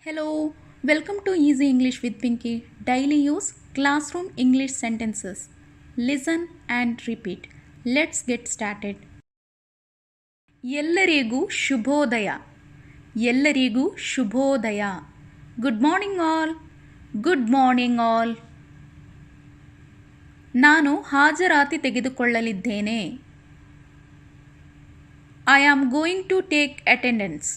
Hello, welcome to Easy English with Pinky. Daily use classroom English sentences. Listen and repeat. Let's get started. ಎಲ್ಲರಿಗೂ ಶುಭೋದಯ. ಎಲ್ಲರಿಗೂ ಶುಭೋದಯ. Good morning all. Good morning all. ನಾನು ಹಾಜರಾತಿ ತೆಗೆದುಕೊಳ್ಳಲಿದ್ದೇನೆ. I am going to take attendance.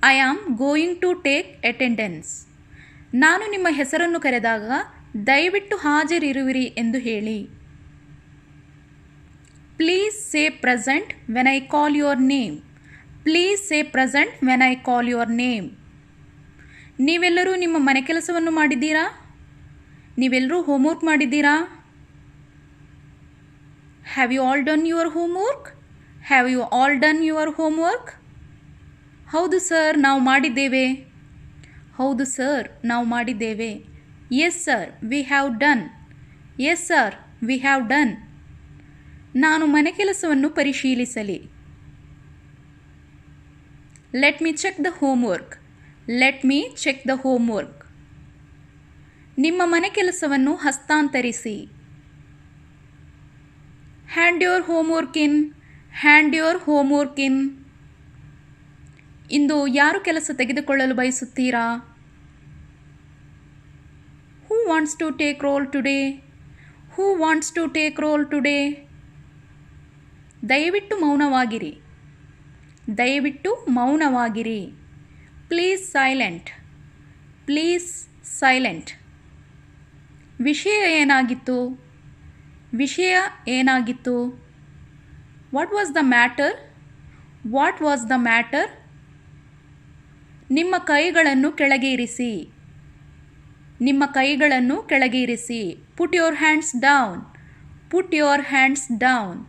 I am going to take attendance. ನಾನು ನಿಮ್ಮ ಹೆಸರನ್ನು ಕರೆದಾಗ ದಯವಿಟ್ಟು ಹಾಜರಿರುವಿರಿ ಎಂದು ಹೇಳಿ. Please say present when I call your name. Please say present when I call your name. ನೀವೆಲ್ಲರೂ ನಿಮ್ಮ ಮನೆ ಕೆಲಸವನ್ನು ಮಾಡಿದ್ದೀರಾ? ನೀವೆಲ್ಲರೂ ಹೋಮ್ವರ್ಕ್ ಮಾಡಿದ್ದೀರಾ? Have you all done your homework? Have you all done your homework? ಹೌದು ಸರ್, ನಾವು ಮಾಡಿದ್ದೇವೆ. ಹೌದು ಸರ್, ನಾವು ಮಾಡಿದ್ದೇವೆ. Yes sir, we have done. Yes sir, we have done. ನಾನು ಮನೆ ಕೆಲಸವನ್ನು ಪರಿಶೀಲಿಸಲಿ. Let me check the homework. Let me check the homework. ನಿಮ್ಮ ಮನೆ ಕೆಲಸವನ್ನು ಹಸ್ತಾಂತರಿಸಿ. Hand your homework in. Hand your homework in. ಇಂದು ಯಾರು ಕೆಲಸ ತೆಗೆದುಕೊಳ್ಳಲು ಬಯಸುತ್ತೀರಾ? Who wants to take roll today? Who wants to take roll today? ದಯವಿಟ್ಟು ಮೌನವಾಗಿರಿ. ದಯವಿಟ್ಟು ಮೌನವಾಗಿರಿ. Please silent. Please silent. ವಿಷಯ ಏನಾಗಿತ್ತು? ವಿಷಯ ಏನಾಗಿತ್ತು? What was the matter? What was the matter? ನಿಮ್ಮ ಕೈಗಳನ್ನು ಕೆಳಗೆ ಇರಿಸಿ. ನಿಮ್ಮ ಕೈಗಳನ್ನು ಕೆಳಗೆ ಇರಿಸಿ. ಪುಟ್ your hands down. Put your hands down.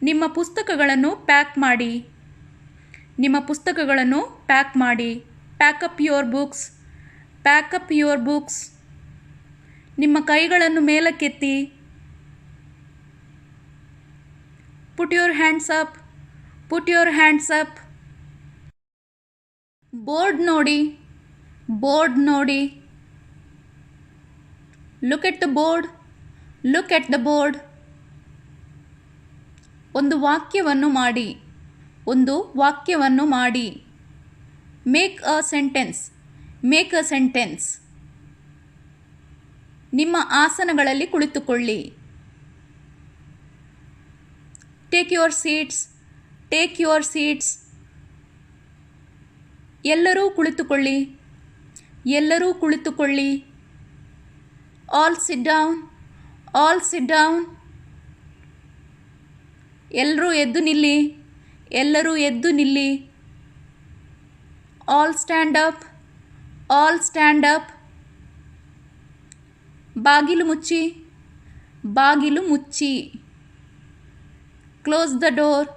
ನಿಮ್ಮ ಪುಸ್ತಕಗಳನ್ನು ಪ್ಯಾಕ್ ಮಾಡಿ. ನಿಮ್ಮ ಪುಸ್ತಕಗಳನ್ನು ಪ್ಯಾಕ್ ಮಾಡಿ. Pack up your books. Pack up your books. ನಿಮ್ಮ ಕೈಗಳನ್ನು ಮೇಲಕ್ಕೆತ್ತಿ. ಪುಟ್ your hands up. Put your hands up. Board ನೋಡಿ. ಬೋರ್ಡ್ ನೋಡಿ. Look at the board. Look at the board. ಒಂದು ವಾಕ್ಯವನ್ನು ಮಾಡಿ. ಒಂದು ವಾಕ್ಯವನ್ನು ಮಾಡಿ. Make a sentence. Make a sentence. ನಿಮ್ಮ ಆಸನಗಳಲ್ಲಿ ಕುಳಿತುಕೊಳ್ಳಿ. Take your seats. Take your seats. ಎಲ್ಲರೂ ಕುಳಿತುಕೊಳ್ಳಿ. ಎಲ್ಲರೂ ಕುಳಿತುಕೊಳ್ಳಿ. All sit down. All sit down. ಎಲ್ಲರೂ ಎದ್ದು ನಿಲ್ಲಿ. ಎಲ್ಲರೂ ಎದ್ದು ನಿಲ್ಲಿ. All stand up. All stand up. ಬಾಗಿಲು ಮುಚ್ಚಿ. ಬಾಗಿಲು ಮುಚ್ಚಿ. Close the door.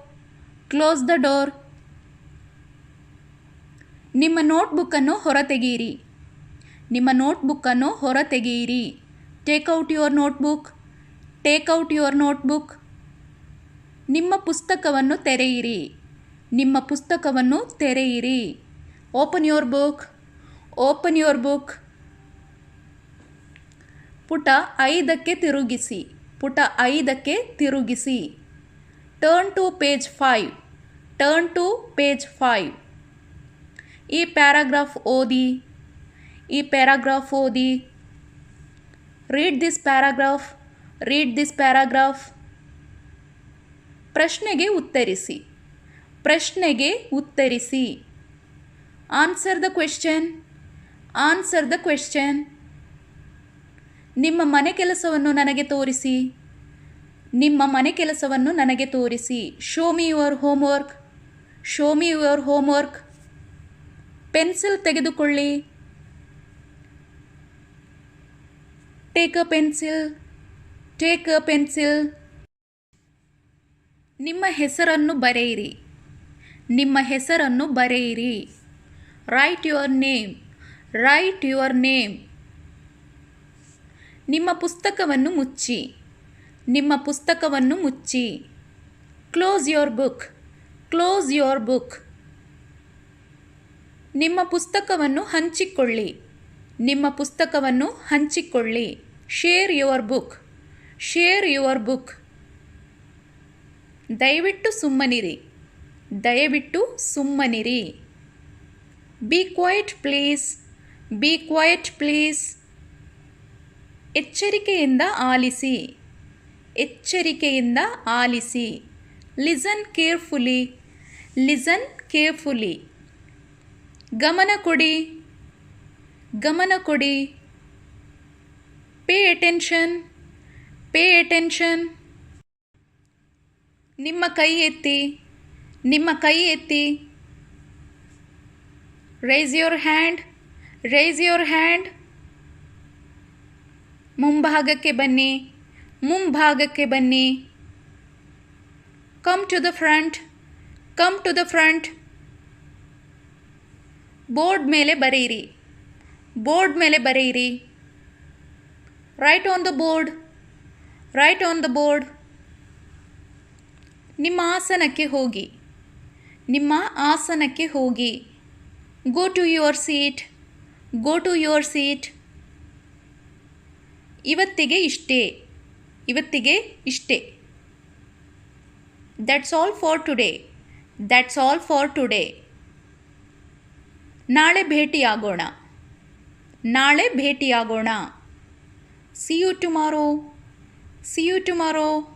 Close the door. ನಿಮ್ಮ ನೋಟ್ಬುಕ್ಕನ್ನು ಹೊರತೆಗೆಯಿರಿ. ನಿಮ್ಮ ನೋಟ್ಬುಕ್ಕನ್ನು ಹೊರತೆಗೆಯಿರಿ. Take out your notebook. Take out your notebook. ನಿಮ್ಮ ಪುಸ್ತಕವನ್ನು ತೆರೆಯಿರಿ. ನಿಮ್ಮ ಪುಸ್ತಕವನ್ನು ತೆರೆಯಿರಿ. Open your book. Open your book. ಪುಟ 5ಕ್ಕೆ ತಿರುಗಿಸಿ. ಪುಟ 5ಕ್ಕೆ ತಿರುಗಿಸಿ. Turn to page 5. Turn to page 5. ಈ ಪ್ಯಾರಾಗ್ರಾಫ್ ಓದಿ. ಈ ಪ್ಯಾರಾಗ್ರಾಫ್ ಓದಿ. Read this paragraph. Read this paragraph. ಪ್ರಶ್ನೆಗೆ ಉತ್ತರಿಸಿ. ಪ್ರಶ್ನೆಗೆ ಉತ್ತರಿಸಿ. Answer the question. Answer the question. ನಿಮ್ಮ ಮನೆ ಕೆಲಸವನ್ನು ನನಗೆ ತೋರಿಸಿ. ನಿಮ್ಮ ಮನೆ ಕೆಲಸವನ್ನು ನನಗೆ ತೋರಿಸಿ. Show me your homework. Show me your homework. Pencil ತೆಗೆದುಕೊಳ್ಳಿ. Take a pencil. Take a pencil. ನಿಮ್ಮ ಹೆಸರನ್ನು ಬರೆಯಿರಿ. ನಿಮ್ಮ ಹೆಸರನ್ನು ಬರೆಯಿರಿ. Write your name. Write your name. ನಿಮ್ಮ ಪುಸ್ತಕವನ್ನು ಮುಚ್ಚಿ. ನಿಮ್ಮ ಪುಸ್ತಕವನ್ನು ಮುಚ್ಚಿ. Close your book. Close your book. ನಿಮ್ಮ ಪುಸ್ತಕವನ್ನು ಹಂಚಿಕೊಳ್ಳಿ. ನಿಮ್ಮ ಪುಸ್ತಕವನ್ನು ಹಂಚಿಕೊಳ್ಳಿ. Share your book. Share your book. ದಯವಿಟ್ಟು ಸುಮ್ಮನಿರಿ. ದಯವಿಟ್ಟು ಸುಮ್ಮನಿರಿ. Be quiet please. Be quiet please. ಎಚ್ಚರಿಕೆಯಿಂದ ಆಲಿಸಿ. ಎಚ್ಚರಿಕೆಯಿಂದ ಆಲಿಸಿ. Listen carefully. Listen carefully. ಗಮನ ಕೊಡಿ. ಗಮನ ಕೊಡಿ. Pay attention. Pay attention. ನಿಮ್ಮ ಕೈ ಎತ್ತಿ. ನಿಮ್ಮ ಕೈ ಎತ್ತಿ. Raise your hand. Raise your hand. ಮುಂಭಾಗಕ್ಕೆ ಬನ್ನಿ. ಮುಂಭಾಗಕ್ಕೆ ಬನ್ನಿ. Come to the front. Come to the front. Board ಮೇಲೆ ಬರೆಯಿರಿ. ಬೋರ್ಡ್ ಮೇಲೆ ಬರೆಯಿರಿ. Write on the board. Write on the board. ನಿಮ್ಮ ಆಸನಕ್ಕೆ ಹೋಗಿ. ನಿಮ್ಮ ಆಸನಕ್ಕೆ ಹೋಗಿ. Go to your seat. Go to your seat. ಇವತ್ತಿಗೆ ಇಷ್ಟೇ. ಇವತ್ತಿಗೆ ಇಷ್ಟೇ. That's all for today. That's all for today. ನಾಳೆ ಭೇಟಿಯಾಗೋಣ. ನಾಳೆ ಭೇಟಿಯಾಗೋಣ. See you tomorrow. See you tomorrow.